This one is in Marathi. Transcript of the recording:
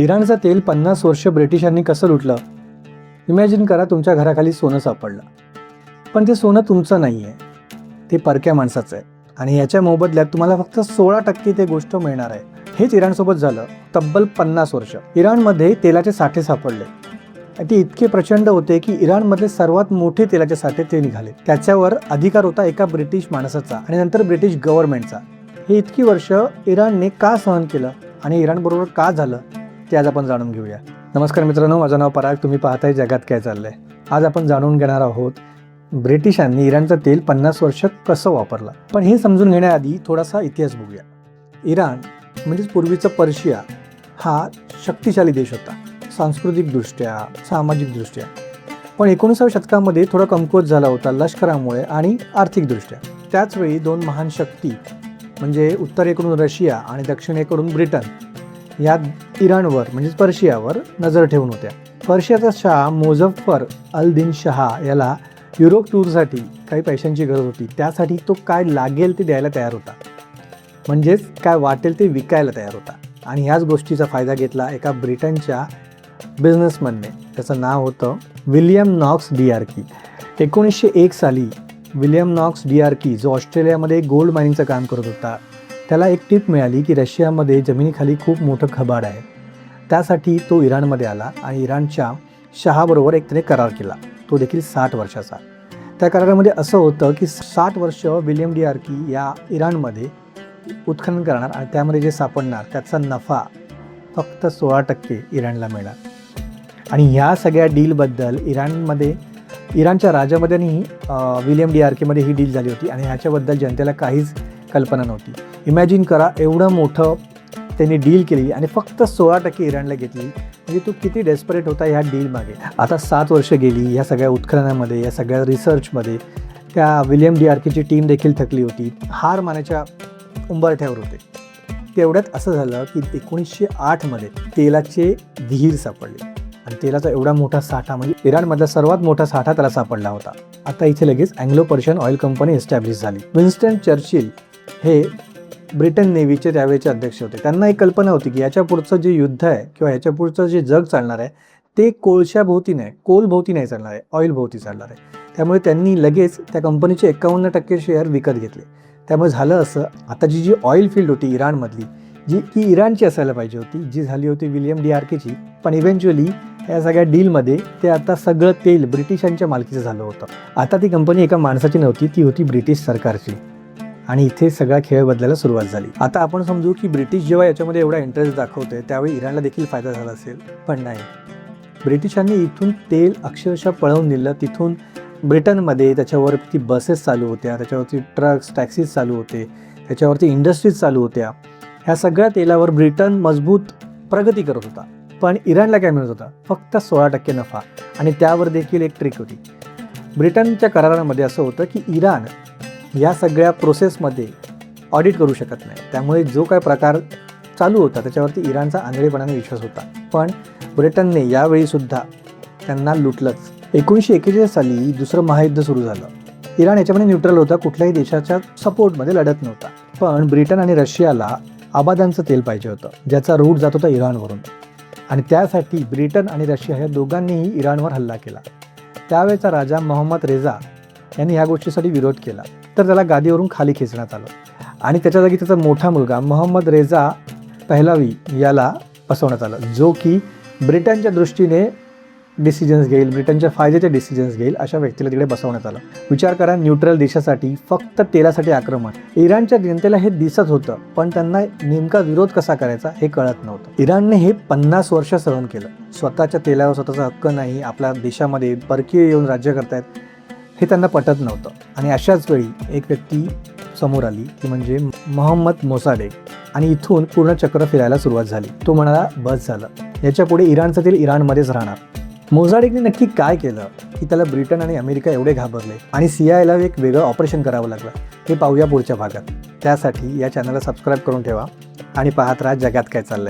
इराणचं तेल 50 वर्ष ब्रिटिशांनी कसं लुटलं? इमॅजिन करा, तुमच्या घराखाली सोनं सापडलं, पण ते सोनं तुमचं नाही आहे, ते परक्या माणसाचं आहे आणि याच्या मोबदल्यात तुम्हाला फक्त 16% ते गोष्ट मिळणार आहे. हेच इराणसोबत झालं तब्बल 50 वर्ष. इराणमध्ये तेलाचे साठे सापडले. ते इतके प्रचंड होते की इराणमधले सर्वात मोठे तेलाचे साठे ते निघाले. त्याच्यावर अधिकार होता एका ब्रिटिश माणसाचा आणि नंतर ब्रिटिश गव्हर्नमेंटचा. हे इतकी वर्ष इराणने का सहन केलं आणि इराणबरोबर का झालं ते आज आपण जाणून घेऊया. नमस्कार मित्रांनो, माझं नाव पराग. तुम्ही पाहताय जगात काय चाललंय. आज आपण जाणून घेणार आहोत ब्रिटिशांनी इराणचं तेल 50 वर्ष कसं वापरलं. पण हे समजून घेण्याआधी थोडासा इतिहास बघूया. इराण म्हणजेच पूर्वीचा पर्शिया हा शक्तिशाली देश होता, सांस्कृतिकदृष्ट्या, सामाजिकदृष्ट्या. पण 19व्या शतकामध्ये थोडा कमकुवत झाला होता लष्करामुळे आणि आर्थिकदृष्ट्या. त्याचवेळी दोन महान शक्ती म्हणजे उत्तरेकडून रशिया आणि दक्षिणेकडून ब्रिटन या इराणवर म्हणजेच पर्शियावर नजर ठेवून होत्या. पर्शियाचा शाह मुझफ्फर अल दिन शाह याला युरोप टूरसाठी काही पैशांची गरज होती. त्यासाठी तो काय लागेल ते द्यायला तयार होता, म्हणजेच काय वाटेल ते विकायला तयार होता. आणि ह्याच गोष्टीचा फायदा घेतला एका ब्रिटनच्या बिझनेसमॅनने. त्याचं नाव होतं विल्यम नॉक्स डिआर्की. 1901 साली विल्यम नॉक्स डिआर्की, जो ऑस्ट्रेलियामध्ये गोल्ड मायनिंगचं काम करत होता, त्याला एक टिप मिळाली की रशियामध्ये जमिनीखाली खूप मोठं खबाड आहे. त्यासाठी तो इराणमध्ये आला आणि इराणच्या शहाबरोबर एक त्याने करार केला, तो देखील 60 वर्षाचा. त्या करारामध्ये असं होतं की 60 वर्ष विल्यम डिआर्की या इराणमध्ये उत्खनन करणार आणि त्यामध्ये जे सापडणार त्याचा नफा फक्त 16% इराणला मिळणार. आणि ह्या सगळ्या डीलबद्दल इराणच्या राजामध्येही विल्यम डिआर्कीमध्ये ही डील झाली होती आणि ह्याच्याबद्दल जनतेला काहीच कल्पना नव्हती. इमॅजिन करा, एवढं मोठं त्यांनी डील केली आणि फक्त 16% इराणला घेतली. म्हणजे तो किती डेस्परेट होता ह्या डीलमागे. आता 7 वर्ष गेली या सगळ्या उत्खननामध्ये, या सगळ्या रिसर्चमध्ये. त्या विल्यम डिआर्कीची टीम देखील थकली होती, हार मानायच्या उंबरठ्यावर होते. तेवढ्यात असं झालं की 1908 मध्ये तेलाचे विहीर सापडले आणि तेलाचा एवढा मोठा साठा, म्हणजे इराणमधला सर्वात मोठा साठा त्याला सापडला होता. आता इथे लगेच Anglo Persian oil company establish झाली. विन्स्टन चर्चिल हे ब्रिटन नेव्हीचे त्यावेळेचे अध्यक्ष होते. त्यांना एक कल्पना होती की याच्या पुढचं जे युद्ध आहे किंवा याच्या पुढचं जे जग चालणार आहे ते कोळशाभोवती नाही, कोलभोवती नाही चालणार आहे, ऑइलभोवती चालणार आहे. त्यामुळे त्यांनी लगेच त्या कंपनीचे 51% शेअर विकत घेतले. त्यामुळे झालं असं, आता जी ऑइल फील्ड होती इराणमधली, जी की इराणची असायला पाहिजे होती, जी झाली होती विल्यम डिआर्कीची, पण इव्हेंच्युअली या सगळ्या डीलमध्ये ते आता सगळं तेल ब्रिटिशांच्या मालकीचं झालं होतं. आता ती कंपनी एका माणसाची नव्हती, ती होती ब्रिटिश सरकारची. आणि इथे सगळा खेळ बदलायला सुरुवात झाली. आता आपण समजू की ब्रिटिश जेव्हा याच्यामध्ये एवढा इंटरेस्ट दाखवते त्यावेळी इराणला देखील फायदा झाला असेल, पण नाही. ब्रिटिशांनी इथून तेल अक्षरशः पळवून दिलं. तिथून ब्रिटनमध्ये त्याच्यावरती बसेस चालू होत्या, त्याच्यावरती ट्रक्स, टॅक्सीज चालू होते, त्याच्यावरती इंडस्ट्रीज चालू होत्या. ह्या सगळ्या तेलावर ब्रिटन मजबूत प्रगती करत होता. पण इराणला काय मिळत होता? फक्त 16% नफा. आणि त्यावर देखील एक ट्रिक होती. ब्रिटनच्या करारामध्ये असं होतं की इराण या सगळ्या प्रोसेसमध्ये ऑडिट करू शकत नाही. त्यामुळे जो काय प्रकार चालू होता त्याच्यावरती इराणचा आंधळेपणाने विश्वास होता. पण ब्रिटनने यावेळीसुद्धा त्यांना लुटलंच. 1941 साली दुसरं महायुद्ध सुरू झालं. इराण याच्यामध्ये न्यूट्रल होता, कुठल्याही देशाच्या सपोर्टमध्ये लढत नव्हता. पण ब्रिटन आणि रशियाला आबादांचं तेल पाहिजे होतं, ज्याचा रूट जात होता इराणवरून. आणि त्यासाठी ब्रिटन आणि रशिया ह्या दोघांनीही इराणवर हल्ला केला. त्यावेळेचा राजा मोहम्मद रेझा यांनी ह्या गोष्टीसाठी विरोध केला, तर त्याला गादीवरून खाली खेचण्यात आलं आणि त्याच्या जागी त्याचा मोठा मुलगा मोहम्मद रेझा पहलवी याला बसवण्यात आलं, जो की ब्रिटनच्या दृष्टीने डिसिजन्स घेईल, ब्रिटनच्या फायद्याचे डिसिजन्स घेईल, अशा व्यक्तीला तिकडे बसवण्यात आलं. विचार करा, न्यूट्रल देशासाठी फक्त तेलासाठी आक्रमण. इराणच्या जनतेला हे दिसत होतं, पण त्यांना नेमका विरोध कसा करायचा हे कळत नव्हतं. इराणने हे 50 वर्ष सहन केलं. स्वतःच्या तेलावर स्वतःचा हक्क नाही, आपल्या देशामध्ये परकीय येऊन राज्य करतायत, हे त्यांना पटत नव्हतं. आणि अशाच वेळी एक व्यक्ती समोर आली, ती म्हणजे मोहम्मद मोसाडेक. आणि इथून पूर्ण चक्र फिरायला सुरुवात झाली. तो म्हणाला, बस झालं, याच्यापुढे इराणचं तेल इराणमध्येच राहणार. मोसाडेकने नक्की काय केलं की त्याला ब्रिटन आणि अमेरिका एवढे घाबरले आणि CIA एक वेगळं ऑपरेशन करावं लागलं, हे पाहूया पुढच्या भागात. त्यासाठी या चॅनलला सबस्क्राईब करून ठेवा आणि पाहत राहा जगात काय चाललंय.